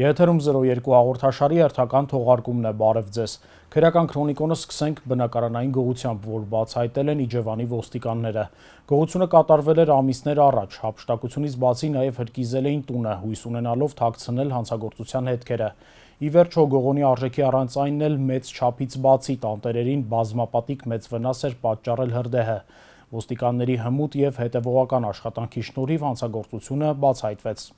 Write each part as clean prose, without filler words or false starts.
Եթերում 02 հաղորդաշարի հերթական թողարկումն է, բարև ձեզ։ Քրեական քրոնիկոնը սկսենք բնակարանային գողությամբ, որ բացահայտել են Իջևանի ոստիկանները։ Գողությունը կատարվել էր ամիսներ առաջ, հափշտակությունից բացի նաև հրկիզել էին տունը, հույս ունենալով թաքցնել հանցագործության հետքերը։ Ի վերջո գողոնի արժեքի առանց այնն էլ մեծ չափից բացի տանտերերին բազմապատիկ մեծ վնաս էր պատճառել հրդեհը։ Ոստիկանների հմուտ և հետևողական աշխատանքի շնորհիվ հանցագործությունը բացահայտվեց։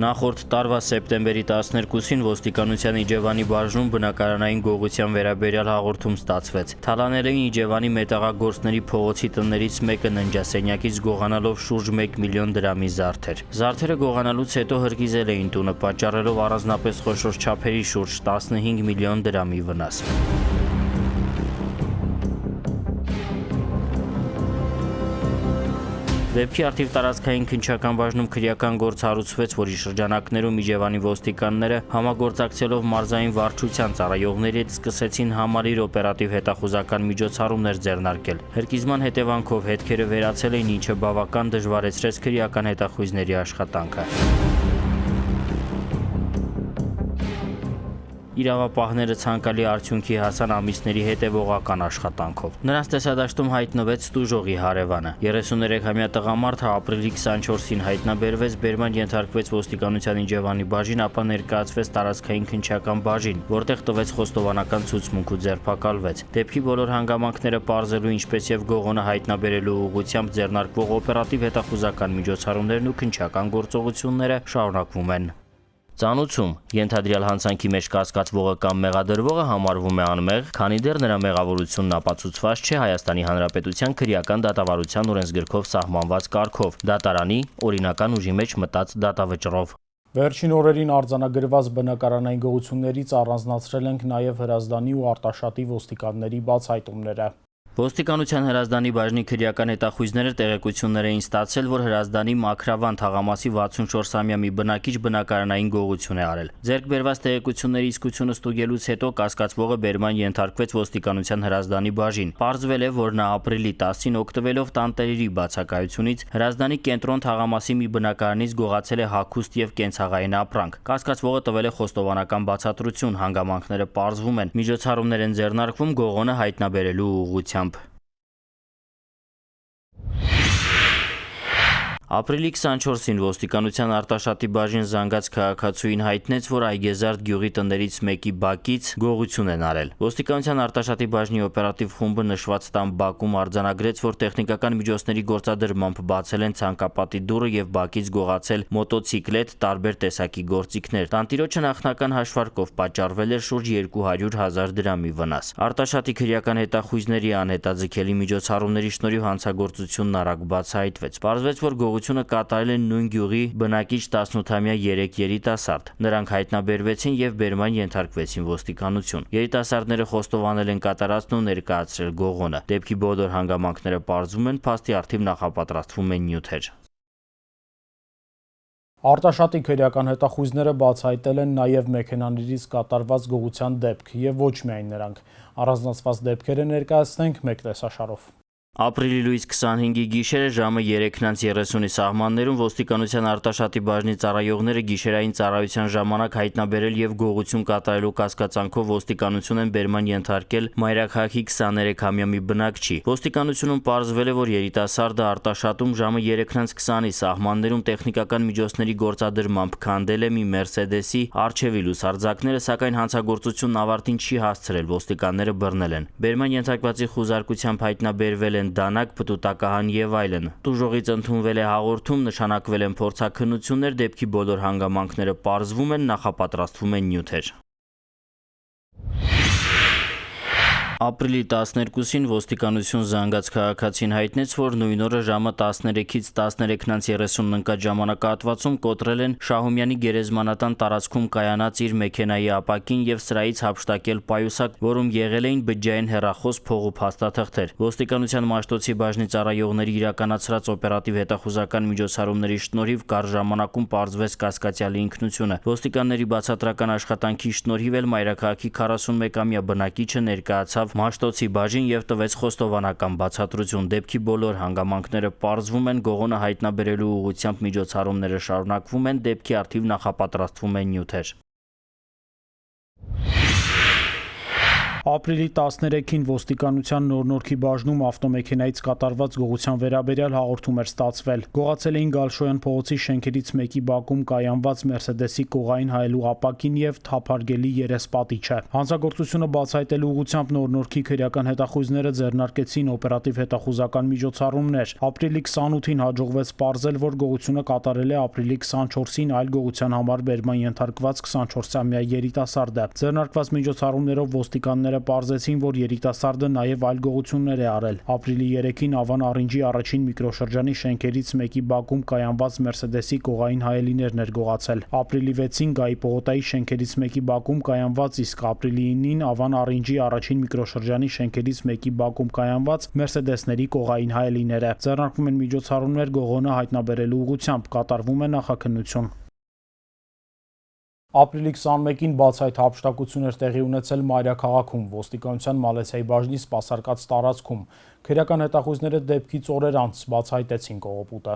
Նախորդ տարվա սեպտեմբերի 12-ին ոստիկանության Իջևանի բաժնում բնակարանային գողության վերաբերյալ հաղորդում ստացվեց։ Թալանել էին Իջևանի մետաղագործների փողոցի տներից մեկը ննջասենյակից գողանալով շուրջ 1 միլիոն դրամի զարդեր։ Զարդերը գողանալուց հետո հրկիզել էին տունը, պատճառելով առանձնապես խոշոր չափերի շուրջ 15 միլիոն դրամի վնաս։ Դեպքի առթիվ տարածքային քննչական բաժնում քրեական գործ հարուցվեց, որի շրջանակներում Իջևանի ոստիկանները համագործակցելով մարզային վարչության ծառայողների հետ սկսեցին համալիր օպերատիվ հետախուզական միջոցառումներ ձեռնարկել։ Հրկիզման հետևանքով հետքերը վերացել էին, ինչը բավական դժվարեցրեց քրեական հետախույզների աշխատանքը։ Իրավապահները ցանկալի արդյունքի հասան ամիսների հետևողական աշխատանքով։ Նրանց տեսադաշտում հայտնվեց տուժողի հարևանը։ 33-ամյա տղամարդը ապրիլի 24-ին հայտնաբերվեց, բերման ենթարկվեց ոստիկանության Իջևանի բաժին, ապա ներկայացվեց տարածքային քննչական բաժին, որտեղ տվեց խոստովանական ցուցմունք ու ձերբակալվեց։ Դեպքի բոլոր հանգամանքները պարզելու, ինչպես եւ գողոնը հայտնաբերելու ուղղությամբ ձեռնարկվող օպերատիվ հետախուզական միջոցառումներն ու քննչական գործողությունները շարունակվում են։ Ծանուցում ենթադրյալ հանցանքի մեջ կասկածվողը կամ մեղադրվողը համարվում է անմեղ, քանի դեռ նրա մեղավորությունն ապացուցված չէ Հայաստանի Հանրապետության քրեական դատավարության օրենսգրքով սահմանված կարգով, դատարանի օրինական ուժի մեջ մտած դատավճռով։ Վերջին օրերին արձանագրված բնակարանային գողություններից առանձնացրել ենք նաև Հրազդանի ու Արտաշատի ոստիկանների բացահայտումները։ Ոստիկանության Հրազդանի բաժնի քրեական հետախույզները տեղեկություններ էին ստացել, որ Հրազդանի Մաքրավան թաղամասի 64-ամյա մի բնակիչ բնակարանային գողություն է արել։ Ձեռք բերված տեղեկությունների իսկությունը ստուգելուց հետո կասկածվողը բերման ենթարկվեց ոստիկանության Հրազդանի բաժին։ Պարզվել է, որ նա ապրիլի 10-ին օգտվելով տանտերերի բացակայությունից Հրազդանի կենտրոն թաղամասի մի բնակարանից գողացել է հագուստ եւ կենցաղային ապրանք։ Կասկածվողը տվել է խոստովանական բացատրություն, հանգամանքները պարզվում են, միջոցառումներ են ձեռնարկվում գողոնը հայտնաբերելու ուղղությամբ։ Ապրիլի 24-ին ոստիկանության Արտաշատի բաժին զանգած քաղաքացուին հայտնեց, որ Այգեզարդ գյուղի տներից մեկի բակից գողություն են արել։ Ոստիկանության Արտաշատի բաժնի օպերատիվ խումբը նշված տան բակում արձանագրեց, որ տեխնիկական միջոցների գործադրմամբ բացել են ցանկապատի դուռը եւ բակից գողացել մոտոցիկլետ, տարբեր տեսակի գործիքներ։ Տանտիրոջը նախնական հաշվարկով պատճառվել էր շուրջ 200,000 դրամի վնաս։ Արտաշատի քրեական հետախույզների անհետաձգելի միջոցառումների շնորհիվ հանցագործությունն արագ բացահայտվեց։ Պարզվեց, որ գողությունը կատարել են նույն գյուղի բնակիչ 18-ամյա 3 երիտասարդ։ Նրանք հայտնաբերվեցին եւ բերման ենթարկվեցին ոստիկանություն։ Երիտասարդները խոստովանել են կատարածն ու ներկայացրել գողոնը։ Դեպքի բոլոր հանգամանքները պարզվում են, փաստի առթիվ նախապատրաստվում են նյութեր։ Արտաշատի քրեական հետախույզները բացահայտել են նաև մեքենաներից կատարված գողության դեպք եւ ոչ միայն նրանք։ Առանձնացված դեպքերը ներկայացնենք մեկ տեսաշարով։ Ապրիլի լույս 25-ի գիշերը ժամը 3:30-ի սահմաններում ոստիկանության Արտաշատի բաժնի ծառայողները գիշերային ծառայության ժամանակ հայտնաբերել եւ գողություն կատարելու կասկածանքով ոստիկանություն են բերման ենթարկել Մայրաքաղաքի 23-ամյա մի բնակչի։ Ոստիկանությունում պարզվել է, որ երիտասարդը Արտաշատում ժամը 3:20-ի սահմաններում տեխնիկական միջոցների գործադրմամբ քանդել է մի Մերսեդեսի առջևի լուսարձակները, սակայն հանցագործությունն ավարտին չի հասցրել, ոստիկանները բռնել են։ Բերման ենթարկվածի խուզարկությամբ հայտնաբերվել են դանակ, պտուտակահան եւ այլն։ Տուժողից ընդունվել է հաղորդում, նշանակվել են փորձաքննություններ, դեպքի բոլոր հանգամանքները պարզվում են, նախապատրաստվում են նյութեր։ Ապրիլի 12-ին ոստիկանություն զանգած քաղաքացին հայտնեց, որ նույն օրը ժամը 13-ից 13:30 ընկած ժամանակահատվածում կոտրել են Շահումյանի գերեզմանատան տարածքում կայանած իր մեքենայի ապակին եւ սրայից հափշտակել պայուսակ, որում եղել էին բջջային հեռախոս, փող ու փաստաթղթեր։ Ոստիկանության Մաշտոցի բաժնի ծառայողների իրականացրած օպերատիվ հետախուզական միջոցառումների շնորհիվ կարճ ժամանակում պարզվեց կասկածյալի ինքնությունը։ Ոստիկանների բացատրական աշխատանքի շնորհիվ էլ Մայրաքաղաքի 41-ամյա բնակիչը ներկայացավ Մաշտոցի բաժին եւ տվեց խոստովանական բացատրություն։ Դեպքի բոլոր հանգամանքները պարզվում են, գողոնը հայտնաբերելու ուղղությամբ միջոցառումները շարունակվում են, դեպքի առթիվ նախապատրաստվում են նյութեր։ Ապրիլի 13-ին ոստիկանության Նոր-Նորքի բաժնում ավտոմեքենայից կատարված գողության վերաբերյալ հաղորդում էր ստացվել։ Գողացել էին Գալշոյան փողոցի շենքերից մեկի բակում կայանված Մերսեդեսի կողային հայելու ապակին եւ թափարգելի երեսպատիչը։ Հանցագործությունը բացահայտելու ուղղությամբ Նոր-Նորքի քրեական հետախույզները ձեռնարկեցին օպերատիվ հետախուզական միջոցառումներ։ Ապրիլի 28-ին հաջողվեց պարզել, որ գողությունը կատարել է ապրիլի 24-ին այլ գողության համար բերման ենթարկված 24-ամյա երիտասարդը։ Ձեռնարկված միջոցառումներով ոստիկանները պարզեցին, որ երիտասարդը նաև այլ գողություններ է արել։ Ապրիլի 3-ին Ավան Արինջի առաջին միկրոշրջանի շենքերից մեկի բակում կայանված Մերսեդեսի կողային հայելիներն էր գողացել։ Ապրիլի 6-ին Գայի պողոտայի շենքերից մեկի բակում կայանված, իսկ ապրիլի 9-ին Ավան Արինջի առաջին միկրոշրջանի շենքերից մեկի բակում կայանված Մերսեդեսների կողային հայելիները։ Ձեռնարկվում են միջոցառումներ գողոնը հայտնաբերելու ուղղությամբ, կատարվում է նախաքննություն։ Ապրիլի 21-ին բացահայտ հափշտակություն էր տեղի ունեցել Մայրաքաղաքում, ոստիկանության Մալեցիայի բաժնի սպասարկած տարածքում։ Քրեական հետախույզները դեպքից օրեր անց բացահայտեցին կողոպուտը։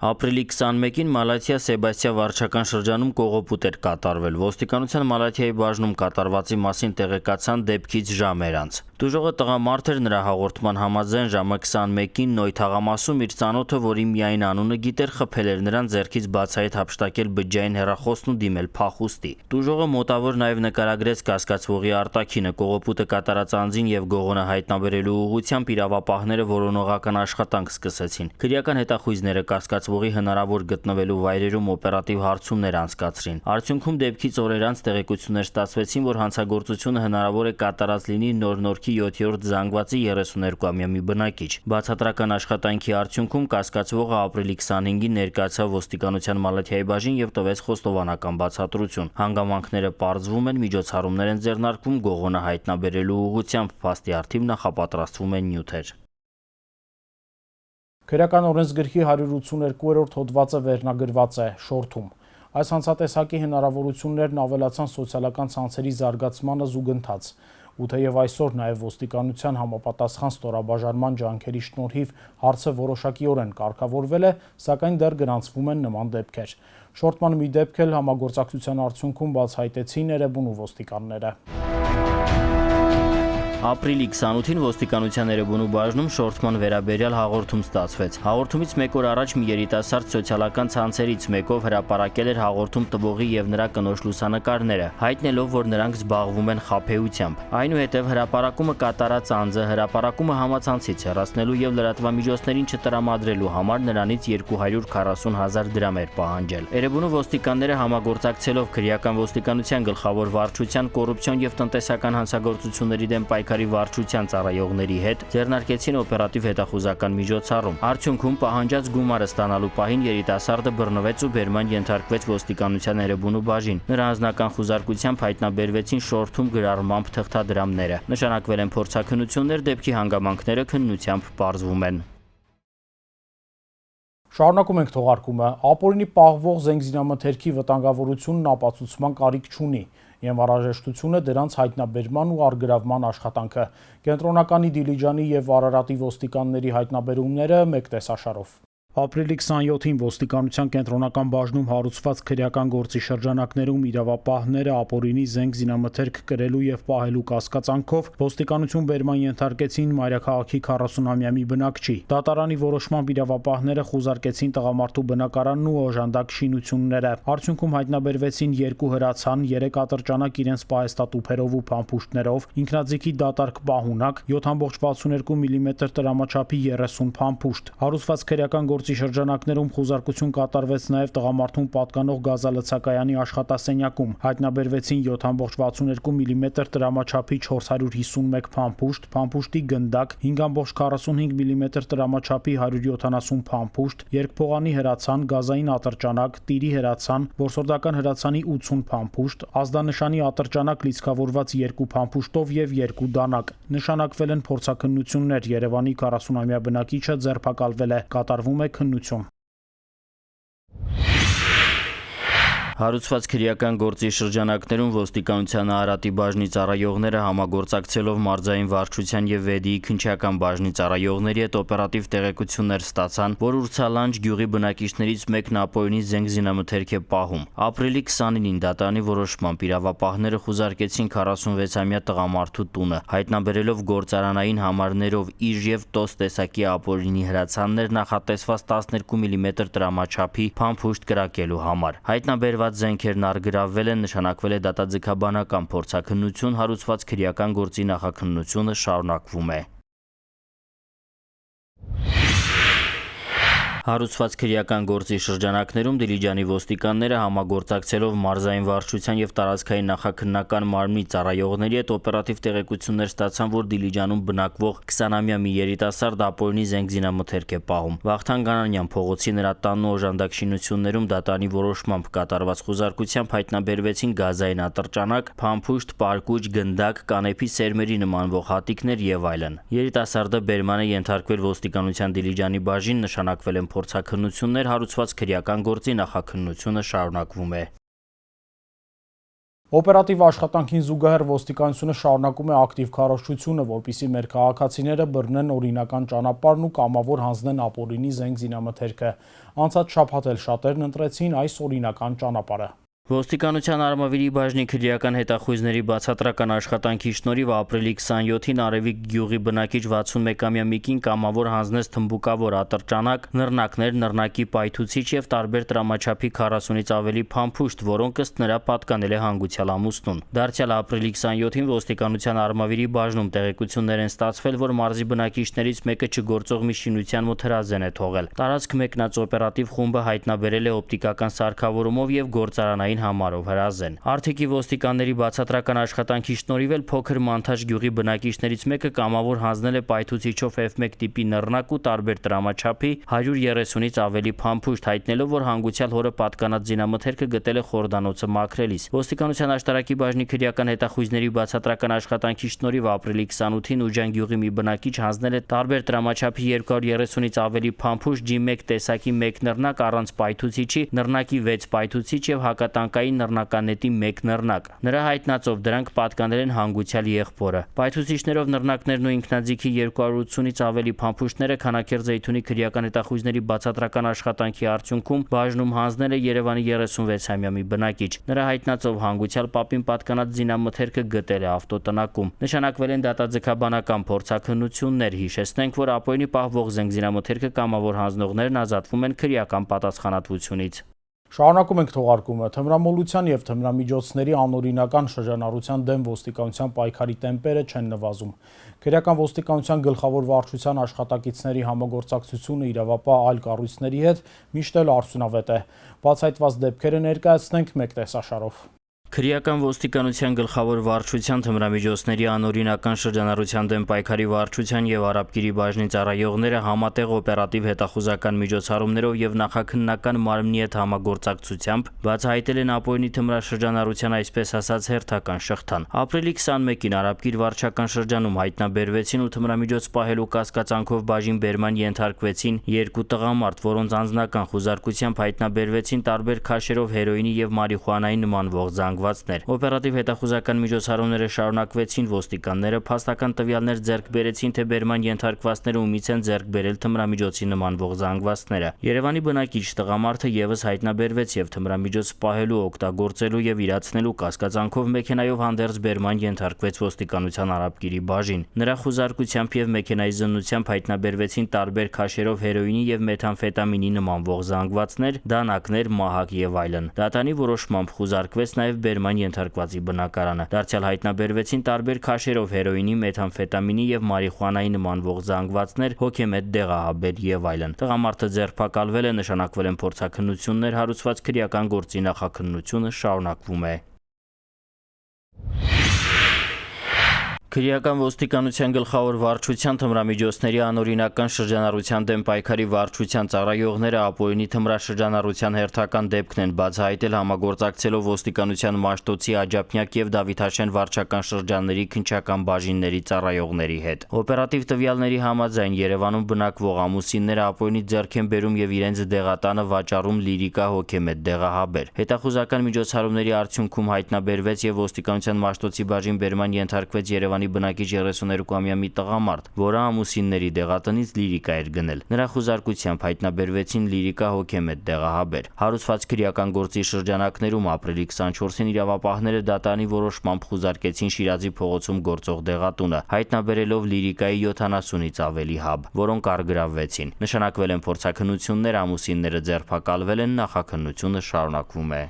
Ապրիլի 21-ին Մալաթիա Սեբաստիա վարչական շրջանում կողոպուտ էր կատարվել։ Ոստիկանության Մալաթիայի բաժնում կատարվածի մասին տեղեկացան դեպքից ժամեր անց։ Տուժողը տղամարդ էր, նրա հաղորդման համաձայն ժամը 21-ին Նոյ թաղամասում իր ծանոթը, որի միայն անունը գիտեր, խփել էր նրան, ձեռքից բացահայտ հափշտակել բջջային հեռախոսն ու դիմել փախուստի։ Տուժողը մոտավոր նաև նկարագրեց կասկածվողի արտաքինը, կողոպուտը կատարած անձին եւ գողոնը հայտնաբերելու ուղղությամբ իրավապահները որոնողական աշխատանք սկսեցին։ Քրեական հետախույզները կասկածվողի հնարավոր գտնվելու վայրերում օպերատիվ հարցումներ անցկացրին։ Արդյունքում դեպքից օրեր անց տեղեկություններ ստացվեցին, որ հանցագործությունը հնարավոր է կատարած լինի Նոր-Նորքի 7-րդ զանգվածի 32-ամյա մի բնակիչ։ Բացատրական աշխատանքի արդյունքում կասկածվողը ապրիլի 25-ին ներկայացավ ոստիկանության Մալաթիայի բաժին եւ տվեց խոստովանական բացատրություն։ Հանգամանքները պարզվում են, միջոցառումներ են ձեռնարկվում գողոնը հայտնաբերելու ուղղությամբ, փաստի առթիվ նախապատրաստվում են նյութեր։ Քրեական օրենսգրքի 182-րդ հոդվածը վերնագրված է շորթում։ Այս հանցատեսակի հնարավորություններն ավելացան սոցիալական ցանցերի զարգացմանը զուգընթաց։ Ու թեև այսօր նաև ոստիկանության համապատասխան ստորաբաժանման ջանքերի շնորհիվ հարցը որոշակիորեն կարգավորվել է, սակայն դեռ գրանցվում են նման դեպքեր։ Շորթման մի դեպք էլ համագործակցության արդյունքում բացահայտեցին Էրեբունու ոստիկանները։ Ապրիլի 28-ին ոստիկանության Էրեբունու բաժնում շորթման վերաբերյալ հաղորդում ստացվեց։ Հաղորդումից մեկ օր առաջ մի երիտասարդ սոցիալական ցանցերից մեկով հրապարակել էր հաղորդում տվողի եւ նրա կնոջ լուսանկարները, հայտնելով, որ նրանք զբաղվում են խաբեությամբ։ Այնուհետև հրապարակումը կատարած անձը հրապարակումը համացանցից հեռացնելու եւ լրատվամիջոցներին չտրամադրելու համար նրանից 240,000 դրամ էր պահանջել։ Էրեբունու ոստիկանները համագործակցելով քրեական ոստիկանության գլխավոր վարչության կոռուպցիոն եւ տնտեսական հանցագործությունների դեմ պայքարի վարչության ծառայողների հետ ձեռնարկեցին օպերատիվ հետախուզական միջոցառում։ Արդյունքում պահանջած գումարը ստանալու պահին երիտասարդը բռնվեց ու բերման ենթարկվեց ոստիկանության Էրեբունու բաժին։ Նրա անձնական խուզարկությամբ հայտնաբերվեցին շորթում գրառմամբ թղթադրամները։ Նշանակվել են փորձաքննություններ, դեպքի հանգամանքները քննությամբ պարզվում են։ Շարունակում ենք թողարկումը։ Ապօրինի պահվող զենգզինամթերքի վտանգավորությունն ապացուցման կարիք չունի։ Եվ անհրաժեշտությունը դրանց հայտնաբերման ու առգրավման աշխատանքը։ Կենտրոնականի Դիլիջանի եւ Արարատի ոստիկանների հայտնաբերումները մեկ տեսաշարով։ Ապրիլի 27-ին ոստիկանության կենտրոնական բաժնում հարուցված քրեական գործի շրջանակներում իրավապահները ապօրինի զենք զինամթերք կրելու եւ պահելու կասկածանքով ոստիկանություն բերման ենթարկեցին Մայրաքաղաքի 40-ամյա մի բնակչի։ Դատարանի որոշմամբ իրավապահները խուզարկեցին տղամարդու բնակարանն ու օժանդակ շինությունները։ Արդյունքում հայտնաբերվեցին 2 հրացան, 3 ատրճանակ իրենց պահեստատուփերով ու փամփուշտներով, ինքնաձիգի դատարկ պահունակ, 7.62 մմ տրամաչափի 30 փամփուշտ։ Հարուցված քրեական գործի շրջանակներում խուզարկություն կատարվեց նաև տղամարդուն պատկանող գազալցակայանի աշխատասենյակում։ Հայտնաբերվեցին 7.62 մմ տրամաչափի 451 փամփուշտ, փամփուշտի գնդակ, 5.45 մմ տրամաչափի 170 փամփուշտ, երկփողանի հրացան, գազային ատրճանակ, տիրի հրացան, որսորդական հրացանի 80 փամփուշտ, ազդանշանի ատրճանակ լիցքավորված 2 փամփուշտով եւ 2 դանակ։ Նշանակվել են փորձաքննություններ։ Երևանի 40-ամյա բնակիչը ձերբակալվել է, կատարվում է քննություն։ Հարուցված քրեական գործի շրջանակներում ոստիկանության Արարատի բաժնի ծառայողները համագործակցելով մարզային վարչության եւ Վեդիի քննչական բաժնի ծառայողների հետ օպերատիվ տեղեկություններ ստացան, որ Ուրցալանջ գյուղի բնակիչներից մեկն ապօրինի զենք զինամթերք է պահում։ Ապրիլի 29-ին դատանի որոշմամբ իրավապահները խուզարկեցին 46-ամյա տղամարդու տունը, հայտնաբերելով գործարանային համարներով իժ եւ տոս տեսակի ապօրինի հրացաններ նախատեսված 12 մմ տրամաչափի փամփուշտ կրակելու համար։ Հայտնաբերված զենքերն արգրավվել են, նշանակվել է դատաձգաբանական փորձաքննություն, հարուցված քրեական գործի նախաքննությունը շարունակվում է։ Հարուցված քրեական գործի շրջանակներում Դիլիջանի ոստիկանները համագործակցելով մարզային վարչության եւ տարածքային նախաքննական մարմնի ծառայողների հետ օպերատիվ տեղեկություններ ստացան, որ Դիլիջանում բնակվող 20-ամյա մի երիտասարդ ապօրինի զենք զինամթերք է պահում։ Վախթան Գանանյան փողոցի նրա տանն ու օժանդակ շինություններում դատանի որոշմամբ կատարված խուզարկությամբ հայտնաբերվեցին գազային ատրճանակ, փամփուշտ, պարկուճ, գնդակ, կանեփի սերմերի նմանվող հատիկներ եւ այլն։ Երիտասարդը բերման է ենթարկվել ոստիկանության Դիլիջանի բաժին, նշանակվել են փորձաքննություններ, հարուցված քրեական գործի նախաքննությունը շարունակվում է։ Օպերատիվ աշխատանքին զուգահեռ ոստիկանությունը շարունակում է ակտիվ քարոզչությունը, որպեսզի մեր քաղաքացիները բռնեն օրինական ճանապարհն ու կամավոր հանձնեն ապօրինի զենք զինամթերքը։ Անցած շաբաթ էլ շատերն ընտրեցին այս օրինական ճանապարհը։ Ոստիկանության Արմավիրի բաժնի քրեական հետախույզների բացատրական աշխատանքի շնորհիվ ապրիլի 27-ին Արևիկ գյուղի բնակիչ 61-ամյա Միկին կամավոր հանձնեց թմբուկավոր ատրճանակ, նռնակներ, նռնակի պայթուցիչ եւ տարբեր տրամաչափի 40-ից ավելի փամփուշտ, որոնք ըստ նրա պատկանել է հանգուցյալ ամուսնուն։ Դարձյալ ապրիլի 27-ին ոստիկանության Արմավիրի բաժնում տեղեկություններ են ստացվել, որ մարզի բնակիչներից մեկը չգործող մի շինության մոտ հրազեն է թողել։ Տարածք մեկնած օպերատիվ խումբը հայտնաբերել է օպտիկական սարքավորումով եւ գործարանային համարով հրազեն։ Արթիկի ոստիկանների բացատրական աշխատանքի շնորհիվ էլ փոքր Մանթաշ գյուղի բնակիչներից մեկը կամավոր հանձնել է պայթուցիչով F1 տիպի նռնակ ու տարբեր տրամաչափի 130-ից ավելի փամփուշտ, հայտնելով, որ հանգուցյալ հորը պատկանած զինամթերքը գտել է խորդանոցը մաքրելիս։ Ոստիկանության աշտարակի բաժնի քրեական հետախույզների բացատրական աշխատանքի շնորհիվ ապրիլի 28-ին Ուջան գյուղի մի բնակիչ հանձնել է տարբեր տրամաչափի 230-ից ավելի փամփուշտ G1 տեսակի 1 նռնակ առանց պայթուցիչի, նռնակի 6 պայթուցիչ եւ հակատանկային նռնականետի 1 նռնակ։ Նրա հայտնածով դրանք պատկանել են հանգուցյալ եղբորը։ Պայթուցիչներով նռնակներն ու ինքնաձիգի 280-ից ավելի փամփուշտները Քանաքեռ Զեյթունի քրեական հետախույզների բացատրական աշխատանքի արդյունքում բաժնում հանձնել է Երևանի 36-ամյա մի բնակիչ։ Նրա հայտնածով հանգուցյալ պապին պատկանած զինամթերքը գտել է ավտոտնակում։ Նշանակվել են դատաձգաբանական փորձաքննություններ։ Հիշեցնենք, որ ապօրինի պահվող զենք զինամթերքը կամավոր հանձնողներն ազատվում են քրեական պատասխանատվությունից։ Շարունակում ենք թողարկումը։ Թմրամոլության եւ թմրամիջոցների անօրինական շրջանառության դեմ ոստիկանության պայքարի տեմպերը չեն նվազում։ Քրեական ոստիկանության գլխավոր վարչության աշխատակիցների համագործակցությունը իրավապահ այլ կառույցների հետ միշտ էլ արդյունավետ է։ Բացահայտված դեպքերը ներկայացնենք մեկ տեսաշարով։ Քրեական ոստիկանության գլխավոր վարչության թմրամիջոցների անօրինական շրջանառության դեմ պայքարի վարչության եւ Արաբկիրի բաժնի ծառայողները համատեղ օպերատիվ հետախուզական միջոցառումներով եւ նախաքննական մարմնի հետ համագործակցությամբ բացահայտել են ապօրինի թմրաշրջանառության այսպես ասած հերթական շղթան։ Ապրիլի 21-ին Արաբկիր վարչական շրջանում հայտնաբերվեցին ու թմրամիջոց պահելու կասկածանքով բաժին բերման ենթարկվեցին 2 տղամարդ, որոնց անձնական խուզարկությամբ հայտնաբերվեցին տարբեր քաշերով հերոինի եւ մարիխուանայի նմանվող զանգվածներ։ Օպերատիվ հետախուզական միջոցառումները շարունակվեցին, ոստիկանները փաստական տվյալներ ձեռք բերեցին, թե բերման ենթարկվածները ումից են ձեռք բերել թմրամիջոցի նմանվող զանգվածները։ Երևանի բնակիչ տղամարդը եւս հայտնաբերվեց եւ թմրամիջոց պահելու, օգտագործելու եւ իրացնելու կասկածանքով մեքենայով հանդերձ բերման ենթարկվեց ոստիկանության Արաբկիրի բաժին։ Նրա խուզարկությամբ եւ մեքենայի զննությամբ հայտնաբերվեցին տարբեր քաշերով հերոինի եւ մեթամֆետամինի նմանվող զանգվածներ, դանակներ, մահակ եւ այլն։ Դատանի որոշմամբ խուզարկվեց նաեւ բերման ենթարկվածի բնակարանը։ Դարձյալ հայտնաբերվեցին տարբեր քաշերով հերոինի, մեթամֆետամինի եւ մարիխուանայի նմանվող զանգվածներ, հոգեմետ դեղահաբեր եւ այլն։ Տղամարդը ձերբակալվել է, նշանակվել են փորձաքննություններ, հարուցված քրեական գործի նախաքննությունը շարունակվում է։ Քրեական ոստիկանության գլխավոր վարչության թմրամիջոցների անօրինական շրջանառության դեմ պայքարի վարչության ծառայողները ապօրինի թմրաշրջանառության հերթական դեպքն են բացահայտել համագործակցելով ոստիկանության Մաշտոցի, Աջափնյակ և Դավիթաշեն վարչական շրջանների քննչական բաժինների ծառայողների հետ։ Օպերատիվ տվյալների համաձայն Երևանում բնակվող ամուսինները ապօրինի ձեռք են բերում և իրենց դեղատանը վաճառում լիրիկա հոգեմետ դեղահաբեր։ Հետախուզական միջոցառումների արդյունքում հայտնաբերվեց և ոստիկանության Մաշտոցի բաժին բերման ենթարկվեց Երևանի բնակիչ 32-ամյա մի տղամարդ, որը ամուսինների դեղատնից լիրիկա էր գնել։ Նրա խուզարկությամբ հայտնաբերվեցին լիրիկա հոգեմետ դեղահաբեր։ Հարուցված քրեական գործի շրջանակներում ապրիլի 24-ին իրավապահները դատարանի որոշմամբ խուզարկեցին Շիրազի փողոցում գործող դեղատունը, հայտնաբերելով լիրիկայի 70-ից ավելի հաբ, որոնք առգրավվեցին։ Նշանակվել են փորձաքննություններ, ամուսինները ձերբակալվել են, նախաքննությունը շարունակվում է։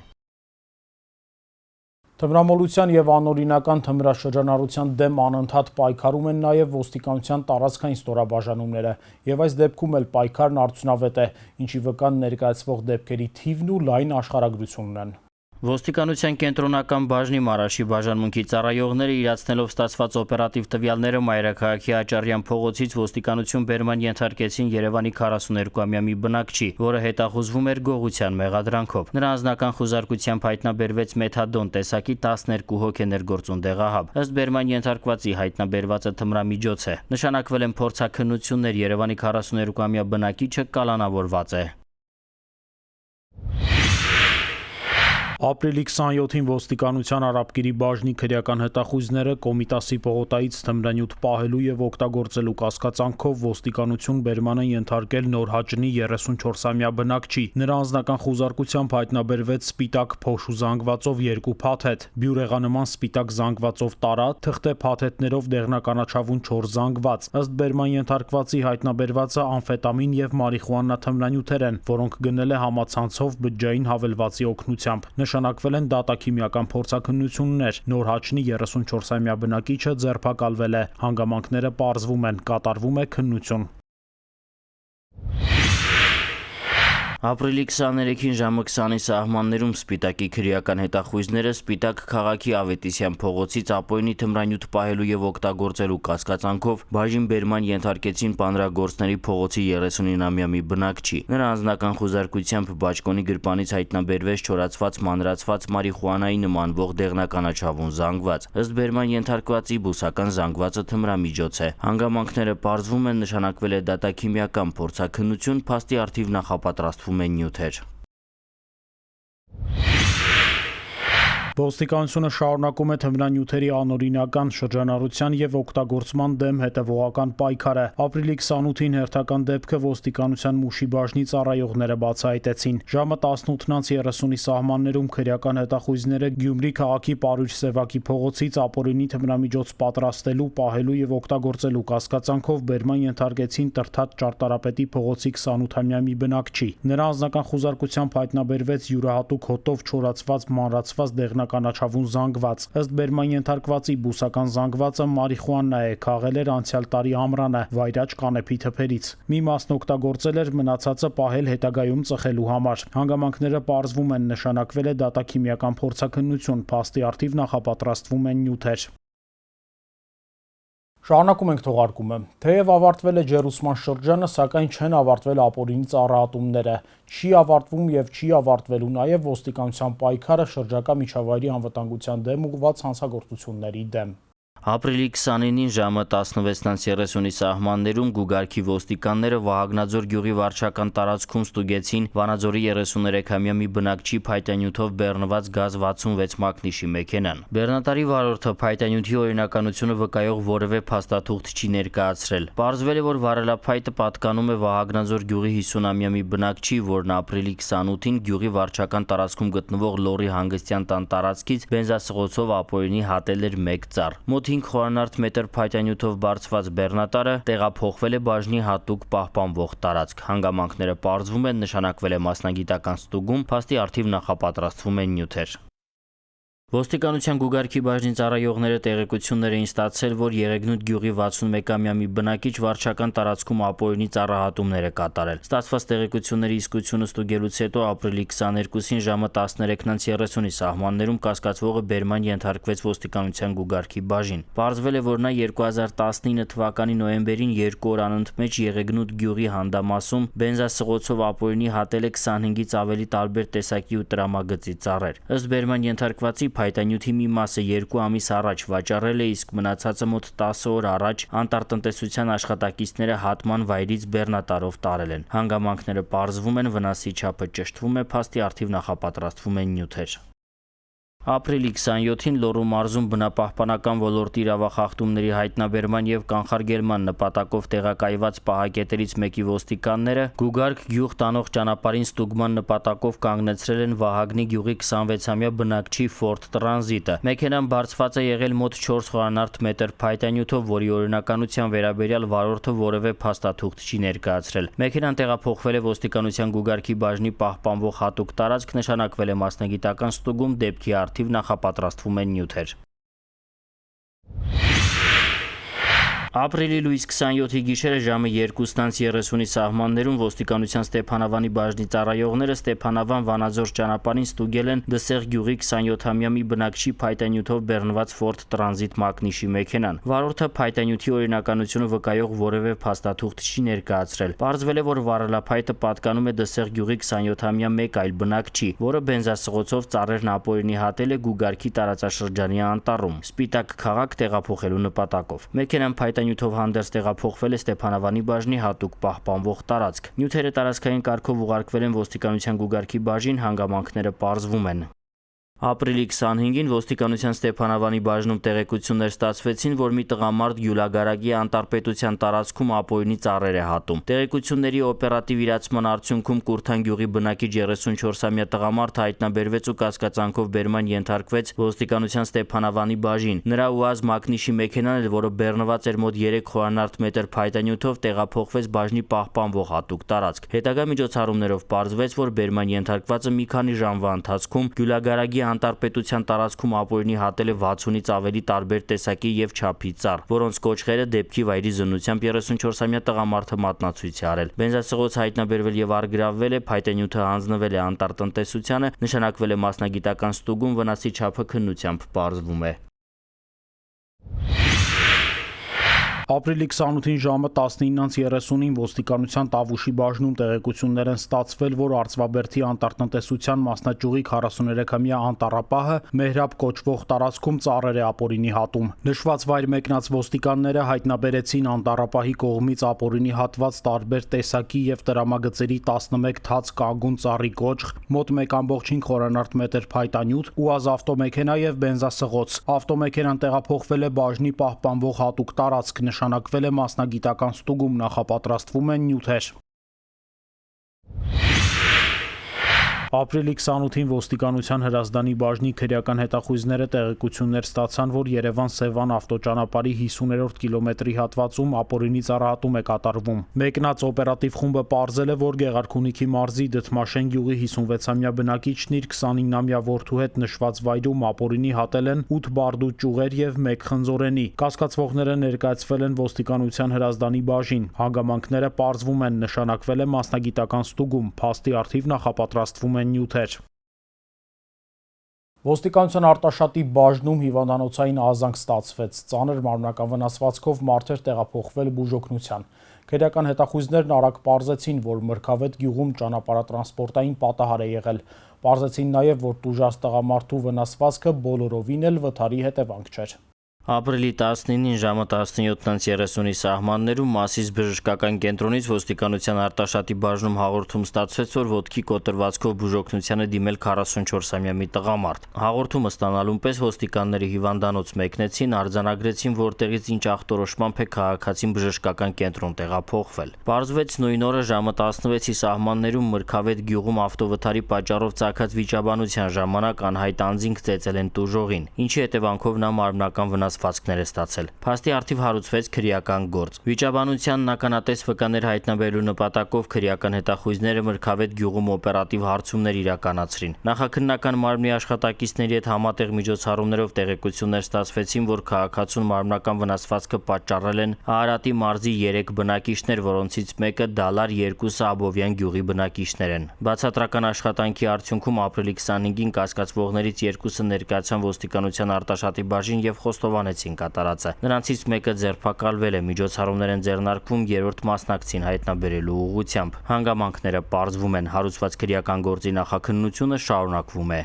Թմրամոլության և անօրինական թմրաշրջանառության դեմ անընդհատ պայքարում են նաև ոստիկանության տարածքային ստորաբաժանումները, և այս դեպքում էլ պայքարն արդյունավետ է, ինչի վկան ներկայացվող դեպքերի թիվն ու լայն աշխարհագրությունն են։ Ոստիկանության կենտրոնական բաժնի Մարաշի բաժանմունքի ծառայողները իրացնելով ստացված օպերատիվ տվյալները Մայրաքաղաքի Աճարյան փողոցից ոստիկանություն բերման ենթարկեցին Երևանի 42-ամյա մի բնակչի, որը հետախուզվում էր գողության մեղադրանքով։ Նրա անձնական խուզարկությամբ հայտնաբերվեց մեթադոն տեսակի 12 հոգեներգործուն դեղահաբ։ Ըստ բերման ենթարկվածի հայտնաբերվածը թմրամիջոց է։ Նշանակվել են փորձաքննություններ, Երևանի 42-ամյա բնակիչը կալանավորված է։ Ապրիլի 27-ին ոստիկանության Արաբկիրի բաժնի քրեական հետախույզները Կոմիտասի պողոտայից թմրանյութ պահելու և օգտագործելու կասկածանքով ոստիկանություն բերման են ենթարկել Նորհաճնի 34-ամյա բնակչի։ Նրա անձնական խուզարկությամբ հայտնաբերվեց սպիտակ փոշու զանգվածով 2 փաթեթ, բյուրեղանման սպիտակ զանգվածով տարատ, թղթե փաթեթներով դեղնականաչավուն 4 զանգված։ Ըստ բերման ենթարկվածի հայտնաբերվածը ամֆետամին և մարիխուանա թմրանյութեր են, որոնք գնել է համացանցով բջջային հավելվածի օգնությամբ։ Նշանակվել են դատաքիմիական փորձաքննություններ։ Նորհաճնի 34-ամյա բնակիչը ձերբակալվել է։ Հանգամանքները պարզվում են, կատարվում է քննություն։ Ապրիլի 23-ին ժամը 20-ի սահմաններում Սպիտակի քրեական հետախույզները Սպիտակ քաղաքի Ավետիսյան փողոցից ապօրինի թմրանյութ պահելու և օգտագործելու կասկածանքով բաժին բերման ենթարկեցին Պանրագործների փողոցի 39-ամյա մի բնակչի։ Նրա անձնական խուզարկությամբ բաճկոնի գրպանից հայտնաբերվեց չորացված մանրացված մարիխուանայի նմանվող դեղնականաչավուն զանգված։ Ըստ բերման ենթարկվածի բուսական զանգվածը թմրամիջոց է։ Հանգամանքները պարզվում են, նշանակվել է դատաքիմիական փորձաքննություն, փաստի առթիվ նախապատրաստվում են նյութեր։ Ոստիկանությունը շարունակում է թմրանյութերի անօրինական շրջանառության և օգտագործման դեմ հետևողական պայքարը։ Ապրիլի 28-ին հերթական դեպքը ոստիկանության Մուշի բաժնի ծառայողները բացահայտեցին։ Ժամը 18:30-ի սահմաններում քրեական հետախույզները Գյումրի քաղաքի Պարույր Սևակի փողոցից ապօրինի թմրամիջոց պատրաստելու, պահելու և օգտագործելու կասկածանքով բերման ենթարկեցին Տրթած ճարտարապետի փողոցի 28-ամյա մի բնակչի։ Նրա անձնական խուզարկությամբ հայտնաբերվեց յուրահատուկ հոտով չորացված մանրացված դեղնականաչավուն զանգված։ Ըստ բերման ենթարկվածի բուսական զանգվածը մարիխուանա է, քաղել էր անցյալ տարի ամռանը վայրաճ կանեփի թփերից։ Մի մասն օգտագործել էր, մնացածը պահել հետագայում ծխելու համար։ Հանգամանքները պարզվում են, նշանակվել է դատաքիմիական փորձաքննություն, փաստի առթիվ նախապատրաստվում են նյութեր։ Շարունակում ենք թողարկումը։ Թեև ավարտվել է ջեռուսման շրջանը, սակայն չեն ավարտվել ապօրինի ծառայատունները։ Չի ավարտվում և չի ավարտվելու նաև ոստիկանության պայքարը շրջակա միջավայրի անվտանգության դեմ ուղղված հանցագործությունների դեմ։ Ապրիլի 29-ին ժամը 16:30-ի սահմաններում Գուգարքի ոստիկանները Վահագնաձոր գյուղի վարչական տարածքում ստուգեցին Վանաձորի 33-ամյա մի բնակչի փայտանյութով բեռնված գազ 66 մակնիշի մեքենան։ Բեռնատարի վարորդը փայտանյութի օրինականությունը վկայող որևէ փաստաթուղթ չի ներկայացրել։ Պարզվել է, որ վարելափայտը պատկանում է Վահագնաձոր գյուղի 50-ամյա մի բնակչի, որն ապրիլի 28-ին գյուղի վարչական տարածքում գտնվող Լոռի հանգստյան տան տարածքից բենզասղոցով ապօրինի հատել էր 1 ծառ։ Մոտ 5 խորանարդ մետր փայտանյութով բարձված բեռնատարը տեղափոխվել է բաժնի հատուկ պահպանվող տարածք։ Հանգամանքները պարզվում են, նշանակվել է մասնագիտական ստուգում, փաստի առթիվ նախապատրաստվում են նյութեր։ Ոստիկանության գուգարքի բաժնի ծառայողները տեղեկություններ էին ստացել, որ Եղեգնուտ գյուղի 61-ամյա մի բնակիչ վարչական տարածքում ապօրինի ծառահատումներ է կատարել։ Ստացված տեղեկությունների իսկությունը ստուգելուց հետո ապրիլի 22-ին ժամը 13:30-ի սահմաններում կասկածվողը բերման ենթարկվեց ոստիկանության գուգարքի բաժին։ Պարզվել է, որ նա 2019 թվականի նոյեմբերին 2 օր անընդմեջ Եղեգնուտ գյուղի հանդամասում բենզասղոցով ապօրինի հատել է 25-ից ավելի տարբեր տեսակի ու տրամագծի ծառեր։ Ըստ բերման ենթարկվածի փայտանյութի մի մասը 2 ամիս առաջ վաճառել է, իսկ մնացածը մոտ 10 օր առաջ անտառտնտեսության աշխատակիցները հատման վայրից բեռնատարով տարել են։ Հանգամանքները պարզվում են, վնասի չափը ճշտվում է, փաստի առթիվ նախապատրաստվում են նյութեր։ Ապրիլի 27-ին Լոռու մարզում բնապահպանական ոլորտի իրավախախտումների հայտնաբերման եւ կանխարգելման նպատակով տեղակայված պահակետերից մեկի ոստիկանները Գուգարք գյուղ տանող ճանապարհին ստուգման նպատակով կանգնեցրել են Վահագնի գյուղի 26-ամյա բնակչի Ford Transit-ը։ Մեքենան բարձված է եղել մոտ 4 խորանարդ մետր փայտանյութով, որի օրինականության վերաբերյալ վարորդը որևէ փաստաթուղթ չի ներկայացրել։ Մեքենան տեղափոխվել է ոստիկանության Գուգարքի բաժնի պահպանվող հատուկ տարածք, նշանակվել է մասնագիտական ստուգում, դեպքի առթիվ նախապատրաստվում են նյութեր։ Ապրիլի լույս 27-ի գիշերը ժամը 2:30-ի սահմաններում ոստիկանության Ստեփանավանի բաժնի ծառայողները Ստեփանավան Վանաձոր ճանապարհին ստուգել են Դսեղ գյուղի 27-ամյա մի բնակչի փայտանյութով բեռնված Ford Transit մակնիշի մեքենան։ Վարորդը փայտանյութի օրինականությունը վկայող որևէ փաստաթուղթ չի ներկայացրել։ Պարզվել է, որ վարելափայտը պատկանում է Դսեղ գյուղի 27-ամյա մեկ այլ բնակչի, որը բենզասղոցով ծառերն ապօրինի հատել է Գուգարքի տարածաշրջանի անտառում, Սպիտակ քաղաք տեղափոխելու նպատակով։ Մեքենան նյութով հանդերձ տեղափոխվել է Ստեփանավանի բաժնի հատուկ պահպանվող տարածք։ Նյութերը տարածքային կարգով ուղարկվել են ոստիկանության Գուգարքի բաժին, հանգամանքները պարզվում են։ Ապրիլի 25-ին ոստիկանության Ստեփանավանի բաժնում տեղեկություններ ստացվեցին, որ մի տղամարդ Գյուլագարագի անտառպետության տարածքում ապօրինի ծառեր է հատում։ Տեղեկությունների օպերատիվ իրացման արդյունքում Կուրթան գյուղի բնակիչ 34-ամյա տղամարդը հայտնաբերվեց ու կասկածանքով բերման ենթարկվեց ոստիկանության Ստեփանավանի բաժին։ Նրա ՈՒԱԶ մակնիշի մեքենան էլ, որը բեռնված էր մոտ 3 խորանարդ մետր փայտանյութով, տեղափոխվեց բաժնի պահպանվող հատուկ տարածք։ Հետագա միջոցառումներով պարզվեց, որ բերման ենթարկվածը մի քանի ժամվա ընթացքում Գյուլագարագի անտառպետության տարածքում ապօրինի հատել է 60-ից ավելի տարբեր տեսակի եւ չափի ծառ, որոնց կոճղերը դեպքի վայրի զննությամբ 34-ամյա տղամարդը մատնացույց է արել։ Բենզասղոց հայտնաբերվել եւ առգրավվել է, փայտանյութը հանձնվել է անտառտնտեսությանը, նշանակվել է մասնագիտական ստուգում, վնասի չափը քննությամբ պարզվում է։ Ապրիլի 28-ին ժամը 19:30-ին ոստիկանության Տավուշի բաժնում տեղեկություններ են ստացվել, որ Արծվաբերդի անտառտնտեսության մասնաճյուղի 43-ամյա անտառապահը Մեհրաբ կոչվող տարածքում ծառեր է ապօրինի հատում։ Նշված վայր մեկնած ոստիկանները հայտնաբերեցին անտառապահի կողմից ապօրինի հատված տարբեր տեսակի եւ տրամագծերի 11 թաց կանգուն ծառի կոճղ, մոտ 1.5 խորանարդ մետր փայտանյութ, ՈՒԱԶ ավտոմեքենա եւ բենզասղոց։ Ավտոմեքենան տեղափոխվել է բաժնի պահպանվող հատուկ տարածք, նշանակվել է մասնագիտական ստուգում, նախապատրաստվում են նյութեր։ Ապրիլի 28-ին ոստիկանության Հրազդանի բաժնի քրեական հետախույզները տեղեկություններ ստացան, որ Երևան-Սևան ավտոճանապարհի 50-րդ կիլոմետրի հատվածում ապօրինի ծառահատում է կատարվում։ Մեկնած օպերատիվ խումբը պարզել է, որ Գեղարքունիքի մարզի Դդմաշեն գյուղի 56-ամյա բնակիչն իր 29-ամյա որդու հետ նշված վայրում ապօրինի հատել են 8 բարդու ճյուղեր եւ 1 խնձորենի։ Կասկածվողները ներկայացվել են ոստիկանության Հրազդանի բաժին։ Հանգամանքները պարզվում են, նշանակվել է մասնագիտական ստուգում, փաստի առթիվ նախապատրաստվում նյութեր։ Ոստիկանության Արտաշատի բաժնում հիվանդանոցային ահազանգ ստացվեց։ Ծանր մարմնական վնասվածքով մարդ էր տեղափոխվել բուժօգնության։ Քրեական հետախույզներն արագ պարզեցին, որ Մրգավետ գյուղում ճանապարհատրանսպորտային պատահար է եղել։ Պարզեցին նաև, որ տուժած տղամարդու վնասվածքը բոլորովին էլ վթարի հետևանք չէր։ Ապրիլի 19-ին ժամը 17:30-ի սահմաններում Մասիս բժշկական կենտրոնից ոստիկանության Արտաշատի բաժնում հաղորդում ստացվեց, որ ոտքի կոտրվածքով բուժօգնության է դիմել 44-ամյա մի տղամարդ։ Հաղորդումը ստանալուն պես ոստիկանները հիվանդանոց մեկնեցին, արձանագրեցին, որտեղից ինչ ախտորոշմամբ է քաղաքացին բժշկական կենտրոն տեղափոխվել։ Պարզվեց նույն օրը ժամը 16-ի սահմաններում Մրգավետ գյուղում ավտովթարի պատճառով ծագած վիճաբանության ժամանակ անհայտ անձինք ծեծել են տուժողին, ինչի հետևանքով նա մարմնական վնասվածքներ վնասվածքներ է ստացել։ Փաստի առթիվ հարուցվեց քրեական գործ։ Վիճաբանության ականատես վկաներ հայտնաբերելու նպատակով քրեական հետախույզները Մրգավետ գյուղում օպերատիվ հարցումներ իրականացրին։ Նախաքննական մարմնի աշխատակիցների հետ համատեղ միջոցառումներով տեղեկություններ ստացվեցին, որ քաղաքացուն մարմնական վնասվածքը պատճառել են Արարատի մարզի 3 բնակիչներ, որոնցից մեկը Դալար, երկուսը Աբովյան գյուղի բնակիչներ են։ Բացատրական աշխատանքի արդյունքում ապրիլի 25-ին կասկածվողներից երկուսը ներկայացան ոստիկանության Արտաշատի բաժին եւ խոստովանեցին կատարածը։ Նրանցից մեկը ձերբակալվել է, միջոցառումներ են ձեռնարկվում երրորդ մասնակցին հայտնաբերելու ուղղությամբ։ Հանգամանքները պարզվում են, հարուցված քրեական գործի նախաքննությունը շարունակվում է։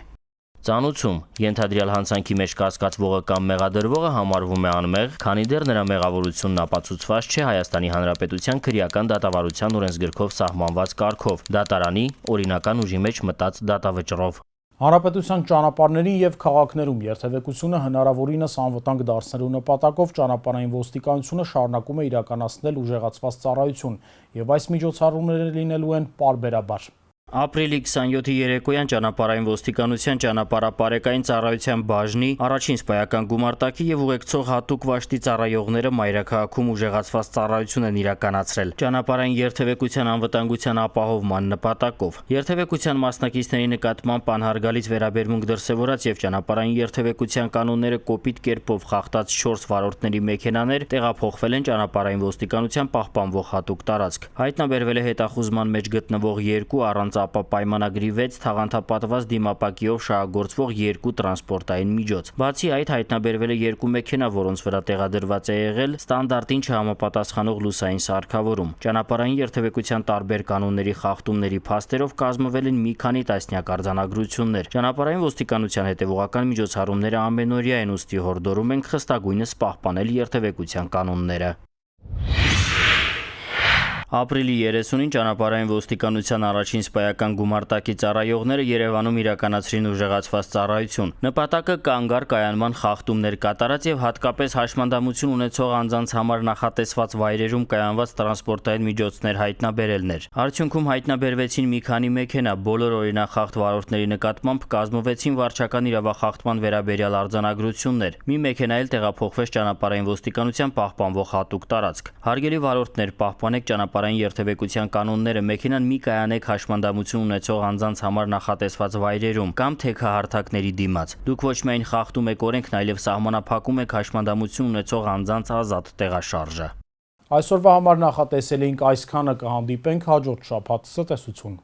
Ծանուցում ենթադրյալ հանցանքի մեջ կասկածվողը կամ մեղադրվողը համարվում է անմեղ, քանի դեռ նրա մեղավորությունն ապացուցված չէ Հայաստանի Հանրապետության քրեական դատավարության օրենսգրքով սահմանված կարգով, դատարանի օրինական ուժի մեջ մտած դատավճռով։ Հանրապետության ճանապարհների եւ քաղաքներում երթևեկությունը հնարավորինս անվտանգ դարձնելու նպատակով ճանապարհային ոստիկանությունը շարունակում է իրականացնել ուժեղացված ծառայություն, եւ այս միջոցառումները լինելու են պարբերաբար։ Ապրիլի 27-ի երեկոյան ճանապարհային ոստիկանության ճանապարհապարեկային ծառայության բաժնի առաջին սպայական գումարտակի եւ ուղեկցող հատուկ վաշտի ծառայողները մայրաքաղաքում ուժեղացված ծառայություն են իրականացրել ճանապարհային երթևեկության անվտանգության ապահովման նպատակով։ Երթևեկության մասնակիցների նկատմամբ անհարգալից վերաբերմունք դրսևորած եւ ճանապարհային երթևեկության կանոնները կոպիտ կերպով խախտած 4 վարորդների մեքենաներ տեղափոխվել են ճանապարհային ոստիկանության պահպանվող հատուկ տարածք։ Հայտնաբերվել է հետախուզման մեջ գտնվող 2 առանց ապա պայմանագրի 6 թաղանթապատված դիմապակիով շահագործվող 2 տրանսպորտային միջոց։ Բացի այդ հայտնաբերվել է 2 մեքենա, որոնց վրա տեղադրված է եղել ստանդարտին չհամապատասխանող լուսային սարքավորում։ Ճանապարհային երթևեկության տարբեր կանոնների խախտումների փաստերով կազմվել են մի քանի տասնյակ արձանագրություններ։ Ճանապարհային ոստիկանության հետևողական միջոցառումները ամենօրյա են, ուստի հորդորում ենք խստագույնս պահպանել երթևեկության կանոնները։ Ապրիլի 30-ին ճանապարհային ոստիկանության առաջին սպայական գումարտակի ծառայողները Երևանում իրականացրին ուժեղացված ծառայություն։ Նպատակը կանգար կայանման խախտումներ կատարած եւ հատկապես հաշմանդամություն ունեցող անձանց համար նախատեսված վայրերում կայանված տրանսպորտային միջոցներ հայտնաբերելն էր։ Արդյունքում հայտնաբերվեցին մի քանի մեքենա, բոլոր օրինախախտ վարորդների նկատմամբ կազմվեցին վարչական իրավախախտման վերաբերյալ արձանագրություններ։ Մի մեքենա էլ տեղափոխվեց ճանապարհային ոստիկանության պահպանվող հատուկ տարածք։ Հարգելի վարորդներ, պահպանեք ճանապարհային երթևեկության կանոնները, մեքենան մի կայանեք հաշմանդամություն ունեցող անձանց համար նախատեսված վայրերում կամ թեքահարթակների դիմաց։ Դուք ոչ միայն խախտում եք օրենքն, այլև սահմանափակում եք հաշմանդամություն ունեցող անձանց ազատ տեղաշարժը։ Այսօրվա համար նախատեսել էինք այսքանը, կհանդիպենք հաջորդ շաբաթ։ Ցտեսություն։